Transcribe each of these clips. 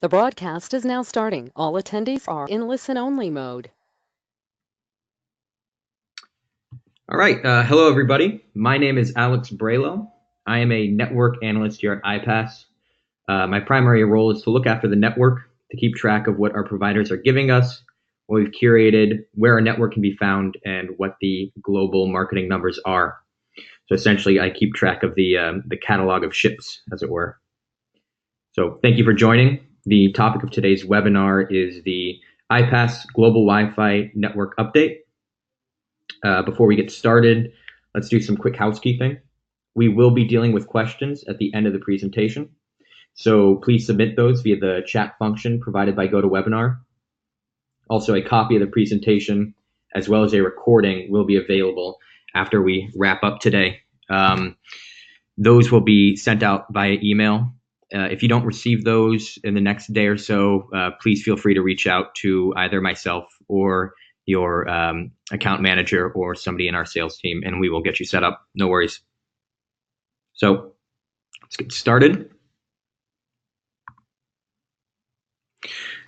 The broadcast is now starting. All attendees are in listen-only mode. All right. Hello, everybody. My name is Alex Braelow. I am a network analyst here at iPass. My primary role is to look after the network, to keep track of what our providers are giving us, what we've curated, where our network can be found, and what the global marketing numbers are. So essentially, I keep track of the catalog of ships, as it were. So thank you for joining. The topic of today's webinar is the iPass Global Wi-Fi Network Update. Before we get started, let's do some quick housekeeping. We will be dealing with questions at the end of the presentation, so please submit those via the chat function provided by GoToWebinar. Also, a copy of the presentation as well as a recording will be available after we wrap up today. Those will be sent out via email. If you don't receive those in the next day or so, please feel free to reach out to either myself or your account manager or somebody in our sales team, and we will get you set up. No worries. So let's get started.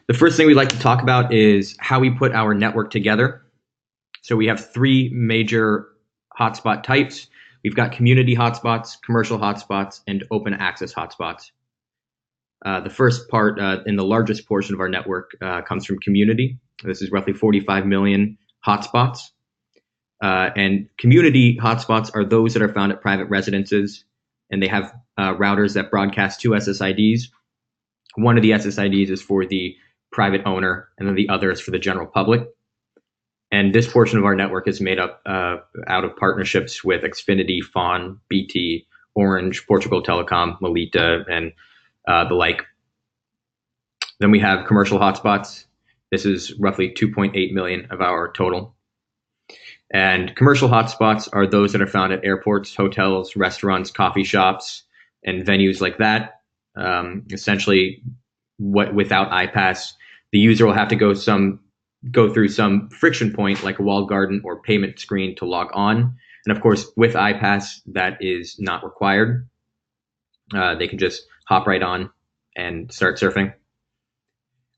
The first thing we'd like to talk about is how we put our network together. So we have three major hotspot types. We've got community hotspots, commercial hotspots, and open access hotspots. The first part and the largest portion of our network comes from community. This is roughly 45 million hotspots. And community hotspots are those that are found at private residences, and they have routers that broadcast two SSIDs. One of the SSIDs is for the private owner, and then the other is for the general public. And this portion of our network is made up out of partnerships with Xfinity, Fawn, BT, Orange, Portugal Telecom, Melita, and the like. Then we have commercial hotspots. This is roughly 2.8 million of our total. And commercial hotspots are those that are found at airports, hotels, restaurants, coffee shops, and venues like that. Essentially, without iPass, the user will have to go through some friction point like a walled garden or payment screen to log on. And of course, with iPass, that is not required. They can just hop right on and start surfing.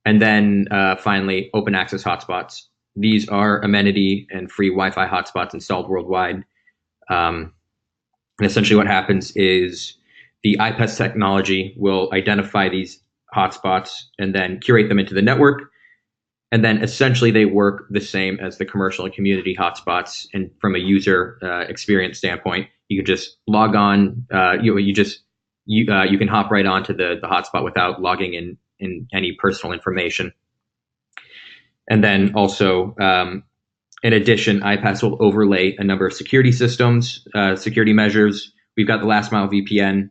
And then finally, open access hotspots. These are amenity and free Wi-Fi hotspots installed worldwide. And essentially what happens is the iPass technology will identify these hotspots and then curate them into the network. And then essentially they work the same as the commercial and community hotspots. And from a user experience standpoint, you can just log on. You can hop right onto the hotspot without logging in any personal information. And then also, in addition, iPass will overlay a number of security systems, security measures. We've got the last mile VPN.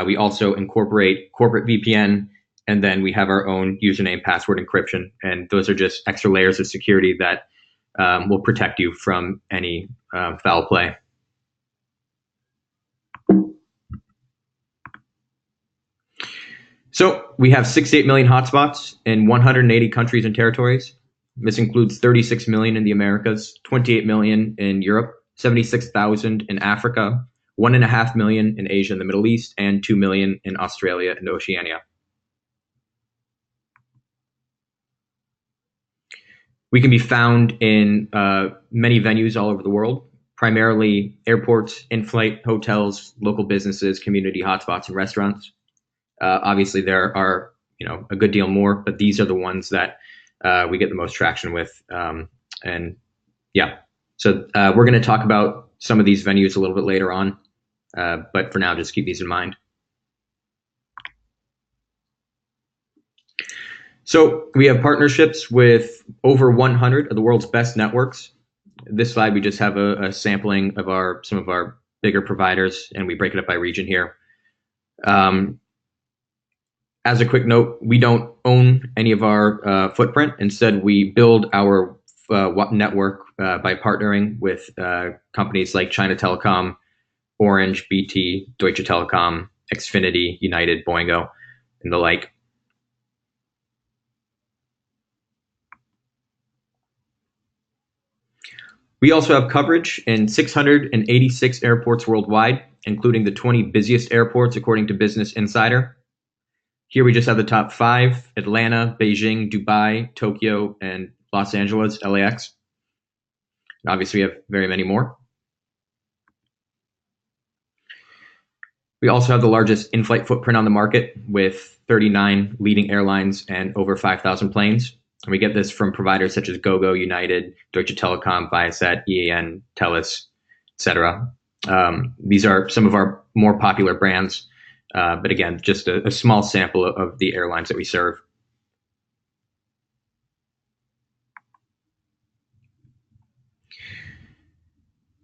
We also incorporate corporate VPN, and then we have our own username password encryption. And those are just extra layers of security that will protect you from any foul play. So we have 68 million hotspots in 180 countries and territories. This includes 36 million in the Americas, 28 million in Europe, 76,000 in Africa, 1.5 million in Asia and the Middle East, and 2 million in Australia and Oceania. We can be found in many venues all over the world, primarily airports, in-flight hotels, local businesses, community hotspots, and restaurants. Obviously, there are a good deal more, but these are the ones that we get the most traction with. And yeah, so we're going to talk about some of these venues a little bit later on, but for now, just keep these in mind. So we have partnerships with over 100 of the world's best networks. This slide, we just have a sampling of some of our bigger providers, and we break it up by region here. As a quick note, we don't own any of our footprint. Instead, we build our network by partnering with companies like China Telecom, Orange, BT, Deutsche Telekom, Xfinity, United, Boingo, and the like. We also have coverage in 686 airports worldwide, including the 20 busiest airports according to Business Insider. Here we just have the top 5: Atlanta, Beijing, Dubai, Tokyo, and Los Angeles, LAX. And obviously, we have very many more. We also have the largest in-flight footprint on the market with 39 leading airlines and over 5,000 planes. And we get this from providers such as GoGo, United, Deutsche Telekom, Viasat, EAN, Telus, etc. These are some of our more popular brands, but again, just a small sample of the airlines that we serve.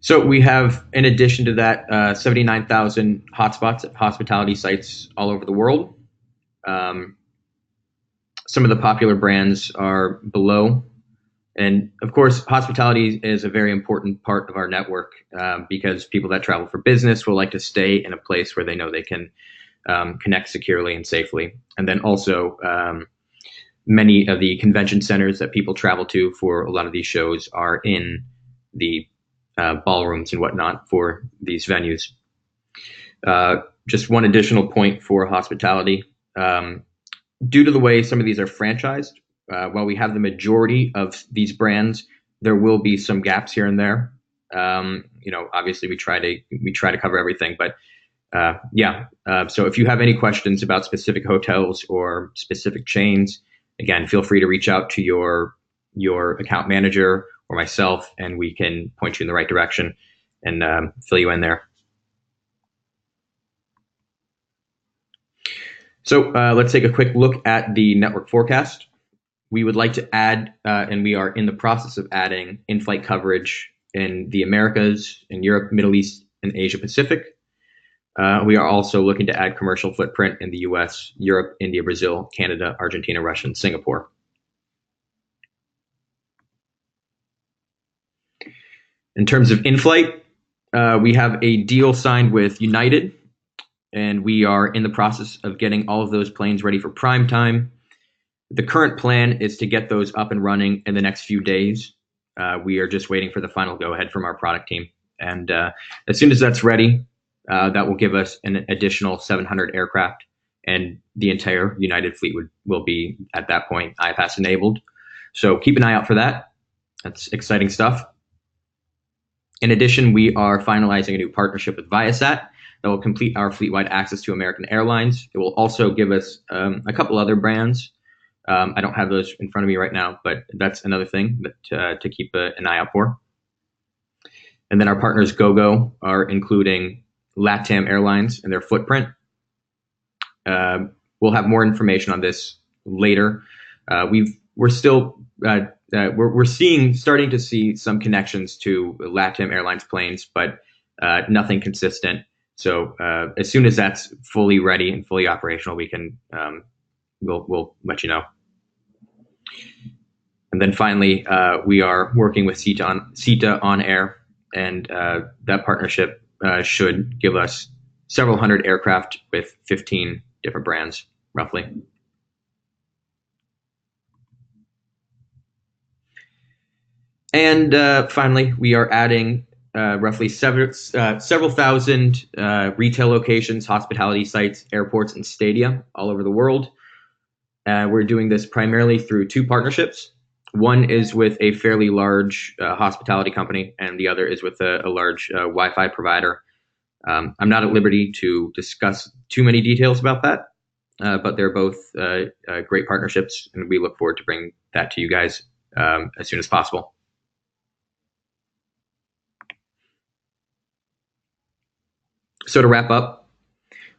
So we have, in addition to that, 79,000 hotspots at hospitality sites all over the world. Some of the popular brands are Braelow. And of course, hospitality is a very important part of our network because people that travel for business will like to stay in a place where they know they can connect securely and safely. And then also, many of the convention centers that people travel to for a lot of these shows are in the ballrooms and whatnot for these venues. Just one additional point for hospitality. Due to the way some of these are franchised, while we have the majority of these brands, there will be some gaps here and there. Obviously we try to cover everything, but so if you have any questions about specific hotels or specific chains, again, feel free to reach out to your account manager or myself, and we can point you in the right direction and fill you in there. So let's take a quick look at the network forecast. We would like to add, and we are in the process of adding, in-flight coverage in the Americas, in Europe, Middle East, and Asia Pacific. We are also looking to add commercial footprint in the US, Europe, India, Brazil, Canada, Argentina, Russia, and Singapore. In terms of in-flight, we have a deal signed with United, and we are in the process of getting all of those planes ready for prime time. The current plan is to get those up and running in the next few days. We are just waiting for the final go-ahead from our product team. And as soon as that's ready, that will give us an additional 700 aircraft, and the entire United fleet will be, at that point, iPass enabled. So keep an eye out for that. That's exciting stuff. In addition, we are finalizing a new partnership with Viasat that will complete our fleet-wide access to American Airlines. It will also give us a couple other brands. I don't have those in front of me right now, but that's another thing that, to keep an eye out for. And then our partners GoGo are including LATAM Airlines and their footprint. We'll have more information on this later. We're starting to see some connections to LATAM Airlines planes, but nothing consistent. So as soon as that's fully ready and fully operational, we can we'll let you know. And then finally, we are working with SITA on Air, and that partnership should give us several hundred aircraft with 15 different brands, roughly. And finally, we are adding roughly several thousand retail locations, hospitality sites, airports, and stadia all over the world. We're doing this primarily through 2 partnerships. One is with a fairly large hospitality company, and the other is with a large Wi-Fi provider. I'm not at liberty to discuss too many details about that, but they're both great partnerships, and we look forward to bringing that to you guys as soon as possible. So to wrap up,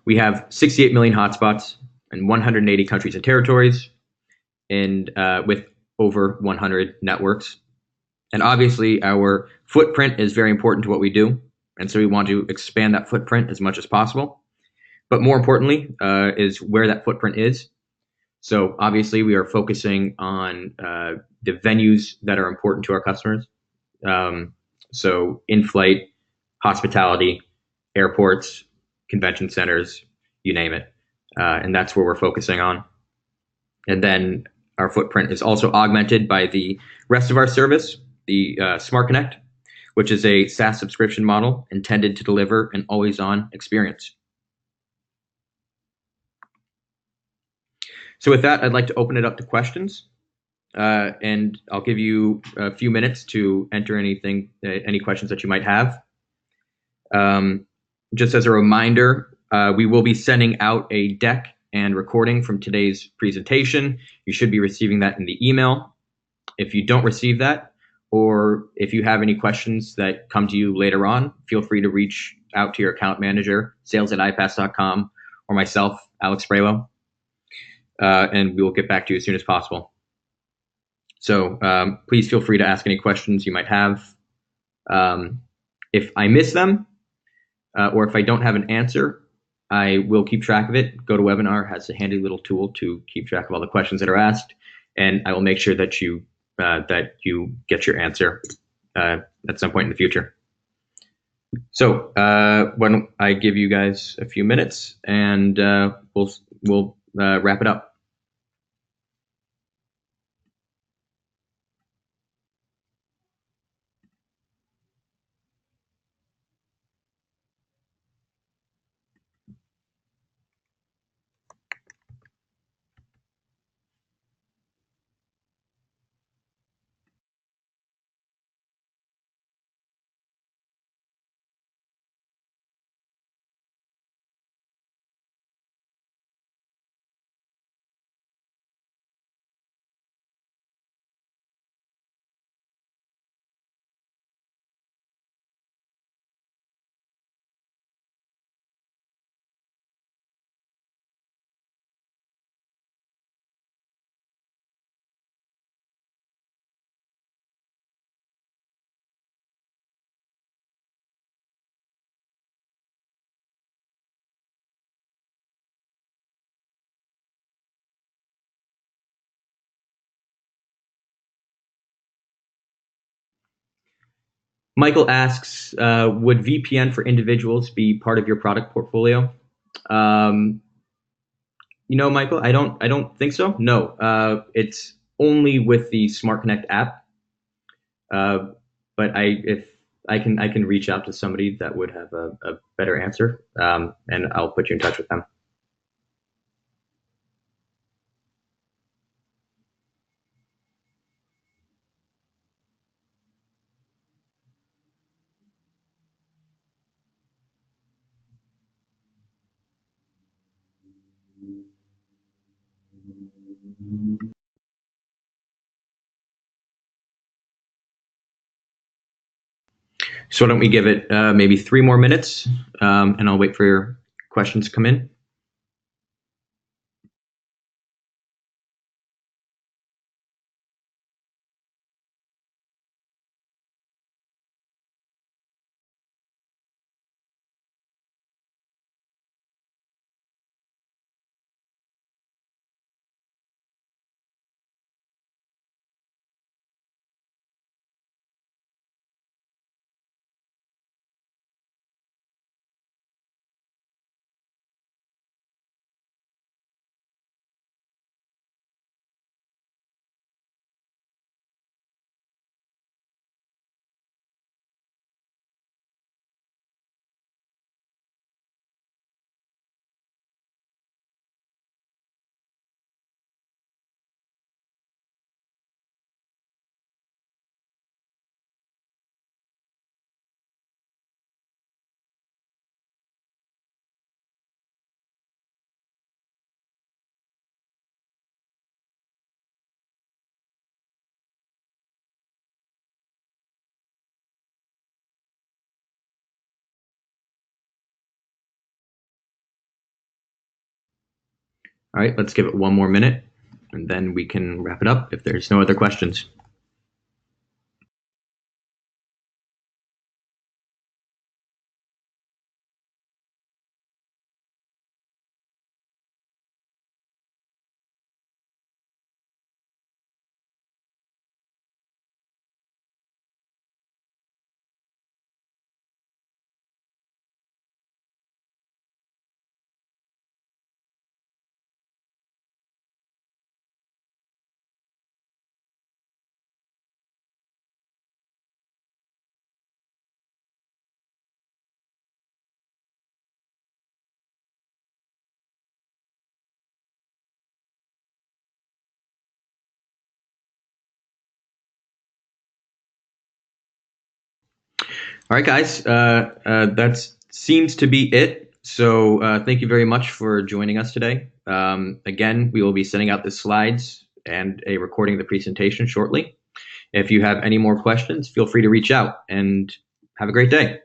we have 68 million hotspots in 180 countries and territories, and with over 100 networks. And obviously, our footprint is very important to what we do, and so we want to expand that footprint as much as possible. But more importantly is where that footprint is. So obviously, we are focusing on the venues that are important to our customers. So in-flight, hospitality, airports, convention centers, you name it. And that's where we're focusing on. And then our footprint is also augmented by the rest of our service, the Smart Connect, which is a SaaS subscription model intended to deliver an always-on experience. So with that, I'd like to open it up to questions. And I'll give you a few minutes to enter any questions that you might have. Just as a reminder, we will be sending out a deck and recording from today's presentation. You should be receiving that in the email. If you don't receive that, or if you have any questions that come to you later on, feel free to reach out to your account manager, sales@ipass.com, or myself, Alex Braelow, and we will get back to you as soon as possible. So please feel free to ask any questions you might have. If I miss them, or if I don't have an answer, I will keep track of it. GoToWebinar has a handy little tool to keep track of all the questions that are asked, and I will make sure that you get your answer at some point in the future. So why don't I give you guys a few minutes, and we'll wrap it up. Michael asks, would VPN for individuals be part of your product portfolio? Michael, I don't think so. No, it's only with the Smart Connect app. But if I can reach out to somebody that would have a better answer, and I'll put you in touch with them. So why don't we give it maybe 3 more minutes, and I'll wait for your questions to come in. All right, let's give it 1 more minute, and then we can wrap it up if there's no other questions. All right, guys, that seems to be it. So thank you very much for joining us today. Again, we will be sending out the slides and a recording of the presentation shortly. If you have any more questions, feel free to reach out and have a great day.